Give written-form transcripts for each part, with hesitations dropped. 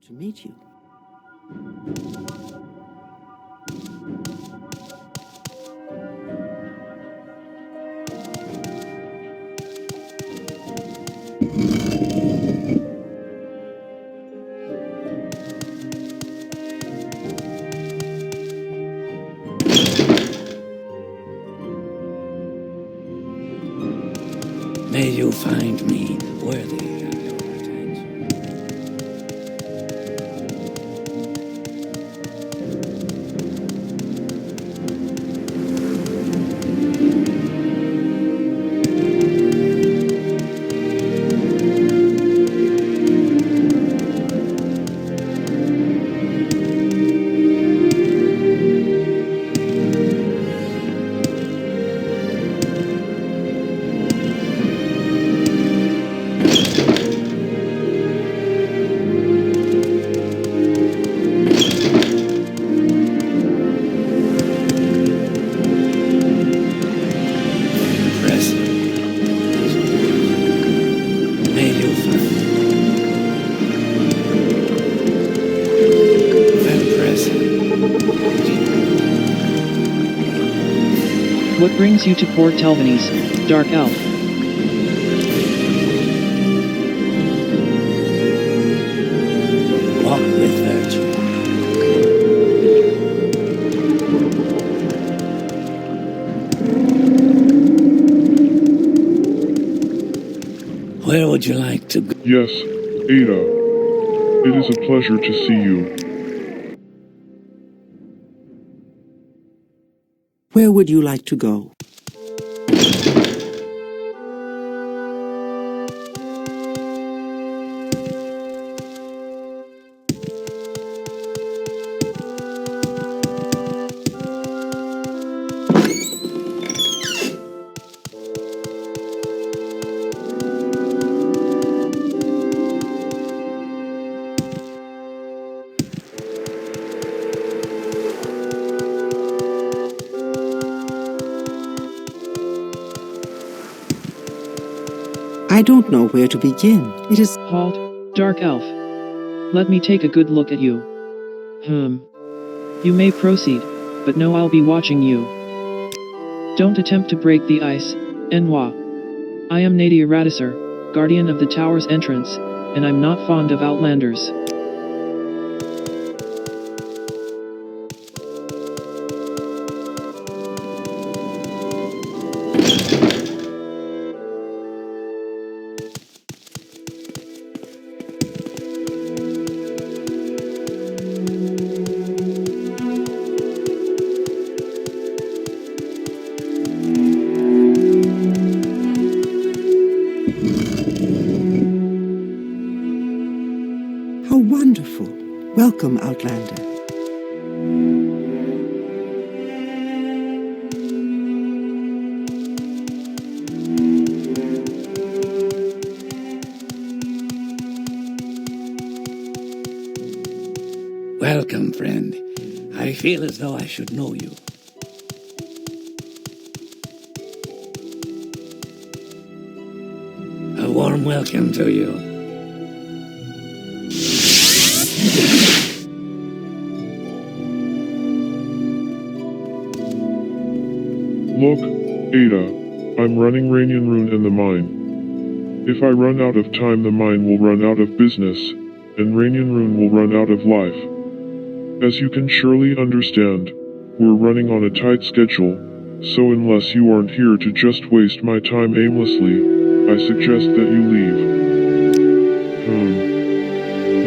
to meet you. May you find me worthy of your attention. What brings you to Port Telvanni's, Dark Elf? Walk with virtue. Where would you like to go? Yes, Ada. It is a pleasure to see you. Where would you like to go? I don't know where to begin. It is... Halt, Dark Elf. Let me take a good look at you. You may proceed, but know I'll be watching you. Don't attempt to break the ice, Enwa. I am Nadia Radisser, guardian of the tower's entrance, and I'm not fond of outlanders. How wonderful. Welcome, Outlander. Welcome, friend. I feel as though I should know you. A warm welcome to you. Look, Ada, I'm running ranyon-ruhn in the mine. If I run out of time, the mine will run out of business, and ranyon-ruhn will run out of life. As you can surely understand, we're running on a tight schedule, so unless you aren't here to just waste my time aimlessly, I suggest that you leave.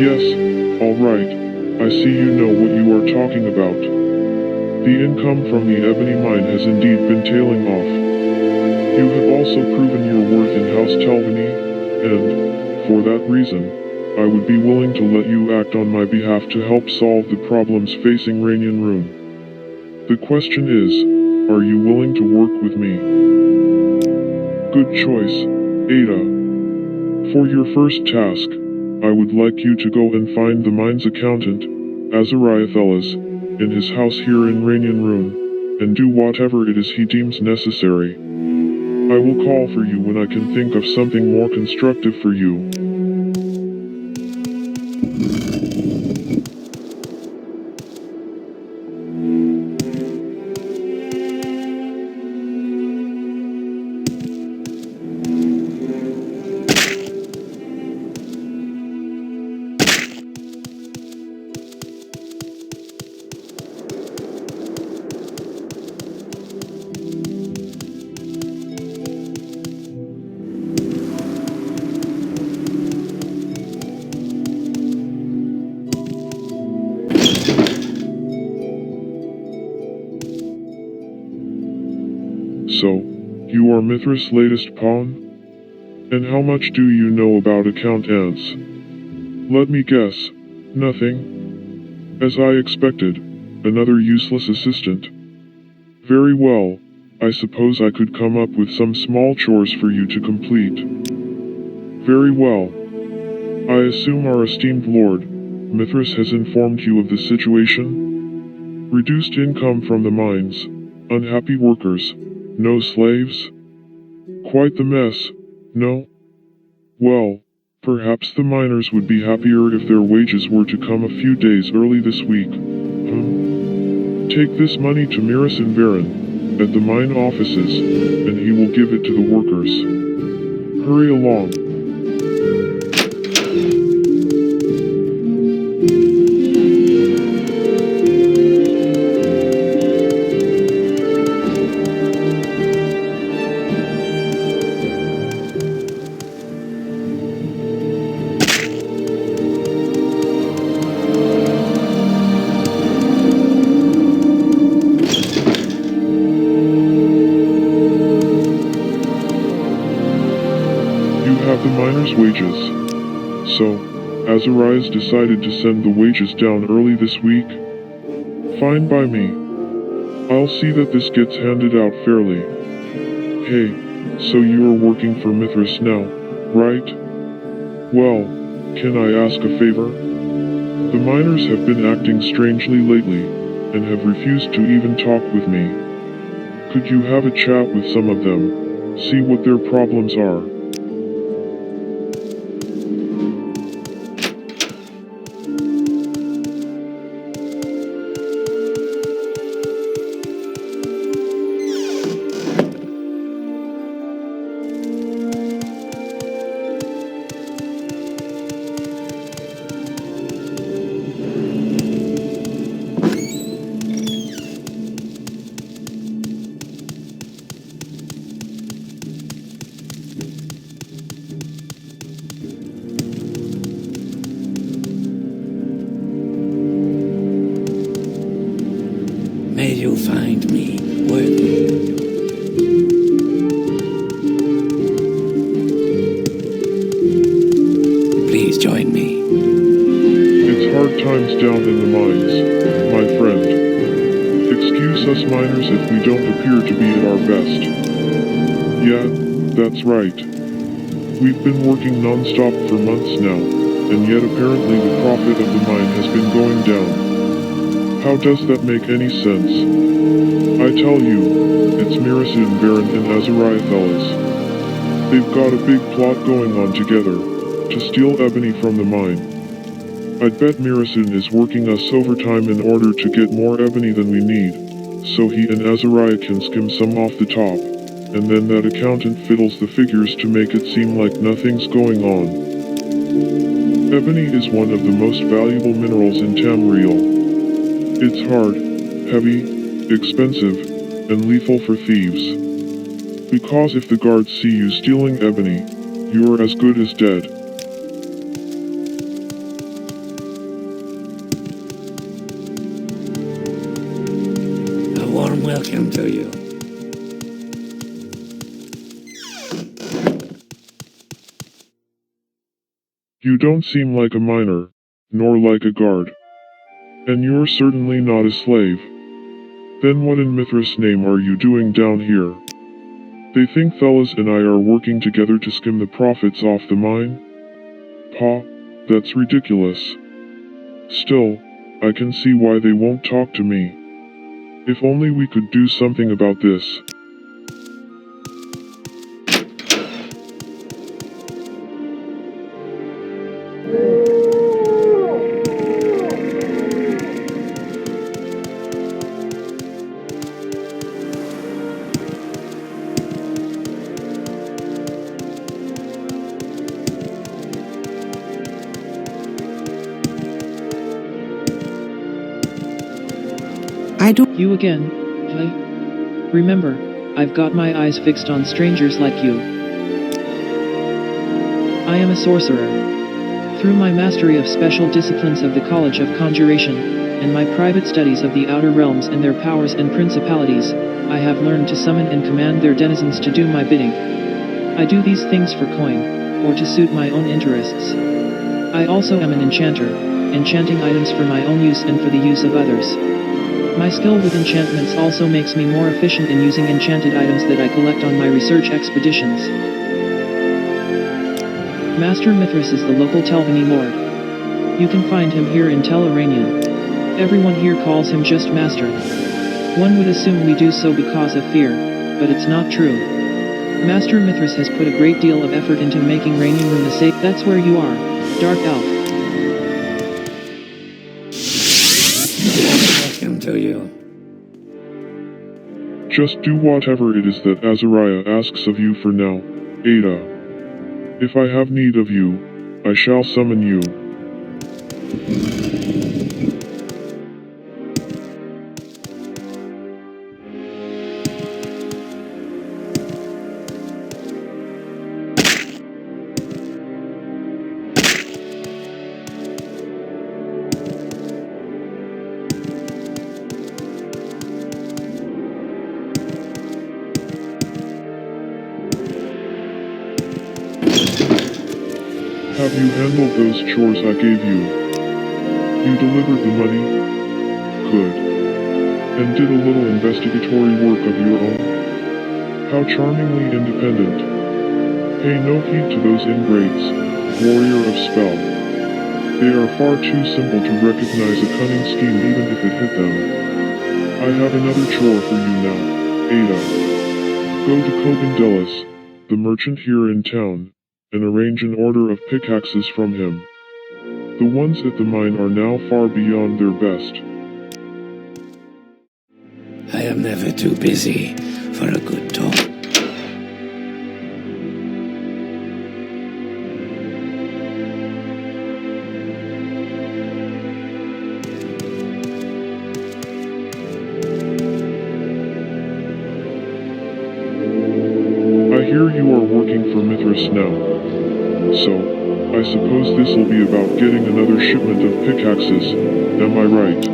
Yes, alright, I see you know what you are talking about. The income from the Ebony mine has indeed been tailing off. You have also proven your worth in House Telvanni, and, for that reason, I would be willing to let you act on my behalf to help solve the problems facing ranyon-ruhn. The question is, are you willing to work with me? Good choice, Ada. For your first task, I would like you to go and find the mine's accountant, Azariah, in his house here in ranyon-ruhn, and do whatever it is he deems necessary. I will call for you when I can think of something more constructive for you. So, you are Mithras' latest pawn? And how much do you know about account ants? Let me guess. Nothing. As I expected, another useless assistant. Very well, I suppose I could come up with some small chores for you to complete. Very well. I assume our esteemed lord, Mithras, has informed you of the situation? Reduced income from the mines, unhappy workers, no slaves? Quite the mess, no? Well, perhaps the miners would be happier if their wages were to come a few days early this week. Take this money to Mainland at the mine offices, and he will give it to the workers. Hurry along. The miners' wages. So, Azariah's decided to send the wages down early this week? Fine by me. I'll see that this gets handed out fairly. Hey, so you are working for Mithras now, right? Well, can I ask a favor? The miners have been acting strangely lately, and have refused to even talk with me. Could you have a chat with some of them, see what their problems are? May you find me worthy. Please join me. It's hard times down in the mines, my friend. Excuse us miners if we don't appear to be at our best. Yeah, that's right. We've been working non-stop for months now, and yet apparently the profit of the mine has been going down. How does that make any sense? I tell you, it's Mainland and Azariah fellas. They've got a big plot going on together, to steal Ebony from the mine. I'd bet Mainland is working us overtime in order to get more Ebony than we need, so he and Azariah can skim some off the top, and then that accountant fiddles the figures to make it seem like nothing's going on. Ebony is one of the most valuable minerals in Tamriel. It's hard, heavy, expensive, and lethal for thieves. Because if the guards see you stealing Ebony, you are as good as dead. A warm welcome to you. You don't seem like a miner, nor like a guard. And you're certainly not a slave. Then what in Mithras' name are you doing down here? They think Fellas and I are working together to skim the profits off the mine? Pa, that's ridiculous. Still, I can see why they won't talk to me. If only we could do something about this. You again, eh? Remember, I've got my eyes fixed on strangers like you. I am a sorcerer. Through my mastery of special disciplines of the College of Conjuration, In my private studies of the outer realms and their powers and principalities, I have learned to summon and command their denizens to do my bidding. I do these things for coin, or to suit my own interests. I also am an enchanter, enchanting items for my own use and for the use of others. My skill with enchantments also makes me more efficient in using enchanted items that I collect on my research expeditions. Master Mithras is the local Telvanni lord. You can find him here in Telvanni. Everyone here calls him just Master. One would assume we do so because of fear, but it's not true. Master Mithras has put a great deal of effort into making ranyon-ruhn a safe. That's where you are, Dark Elf. Welcome to you. Just do whatever it is that Azariah asks of you for now, Ada. If I have need of you, I shall summon you. Have you handled those chores I gave you? You delivered the money? Good. And did a little investigatory work of your own? How charmingly independent. Pay no heed to those ingrates, warrior of spell. They are far too simple to recognize a cunning scheme even if it hit them. I have another chore for you now, Ada. Go to Kogandelis, the merchant here in town, and arrange an order of pickaxes from him. The ones at the mine are now far beyond their best. I am never too busy for a good talk. I hear you are working for Mithras now. So, I suppose this'll be about getting another shipment of pickaxes, am I right?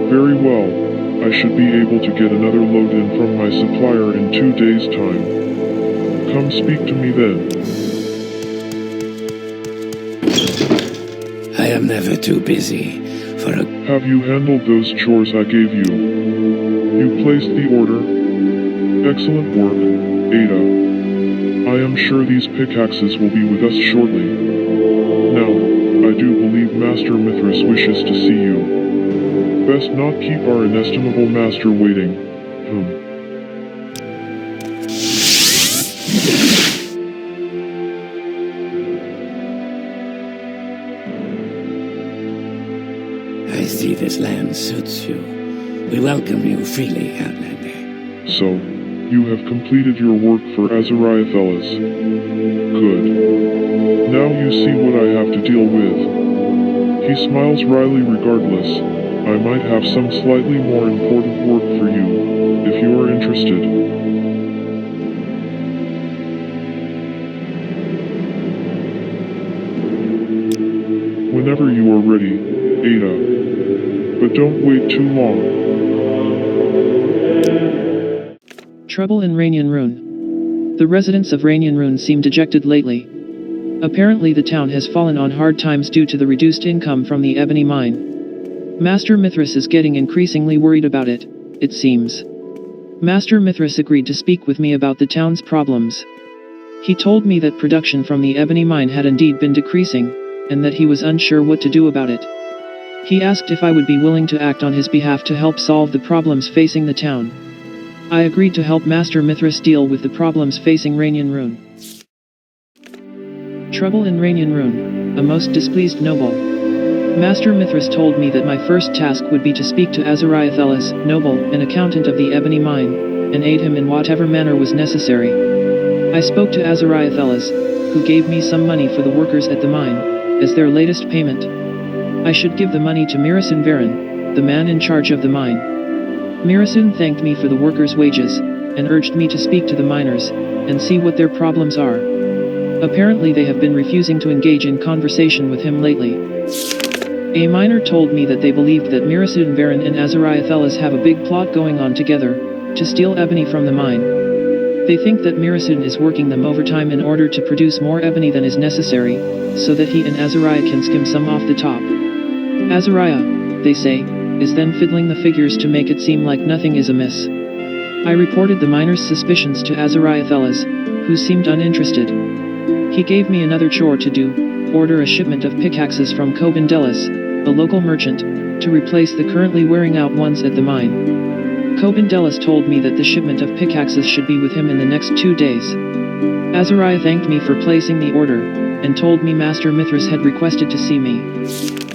Very well, I should be able to get another load in from my supplier in 2 days' time. Come speak to me then. I am never too busy for a... Have you handled those chores I gave you? You placed the order? Excellent work, Ada. I am sure these pickaxes will be with us shortly. Now, I do believe Master Mithras wishes to see you. Best not keep our inestimable master waiting. I see this land suits you. We welcome you freely, Outlander. So, you have completed your work for Azariah Thelis. Good. Now you see what I have to deal with. He smiles wryly regardless. I might have some slightly more important work for you, if you are interested. Whenever you are ready, Ada. But don't wait too long. Trouble in ranyon-ruhn. The residents of ranyon-ruhn seem dejected lately. Apparently the town has fallen on hard times due to the reduced income from the Ebony mine. Master Mithras is getting increasingly worried about it, it seems. Master Mithras agreed to speak with me about the town's problems. He told me that production from the Ebony mine had indeed been decreasing, and that he was unsure what to do about it. He asked if I would be willing to act on his behalf to help solve the problems facing the town. I agreed to help Master Mithras deal with the problems facing ranyon-ruhn. Trouble in ranyon-ruhn, a most displeased noble. Master Mithras told me that my first task would be to speak to Azariah Thelis, noble, an accountant of the Ebony mine, and aid him in whatever manner was necessary. I spoke to Azariah Thelis, who gave me some money for the workers at the mine, as their latest payment. I should give the money to Mainland, the man in charge of the mine. Mainland thanked me for the workers' wages, and urged me to speak to the miners, and see what their problems are. Apparently they have been refusing to engage in conversation with him lately. A miner told me that they believed that Mirasun Baron and Azariah Thelas have a big plot going on together, to steal ebony from the mine. They think that Mirasun is working them overtime in order to produce more ebony than is necessary, so that he and Azariah can skim some off the top. Azariah, they say, is then fiddling the figures to make it seem like nothing is amiss. I reported the miner's suspicions to Azariah Thelas, who seemed uninterested. He gave me another chore to do, order a shipment of pickaxes from Cobandelis, a local merchant, to replace the currently wearing out ones at the mine. Cobandelis told me that the shipment of pickaxes should be with him in the next 2 days. Azariah thanked me for placing the order, and told me Master Mithras had requested to see me.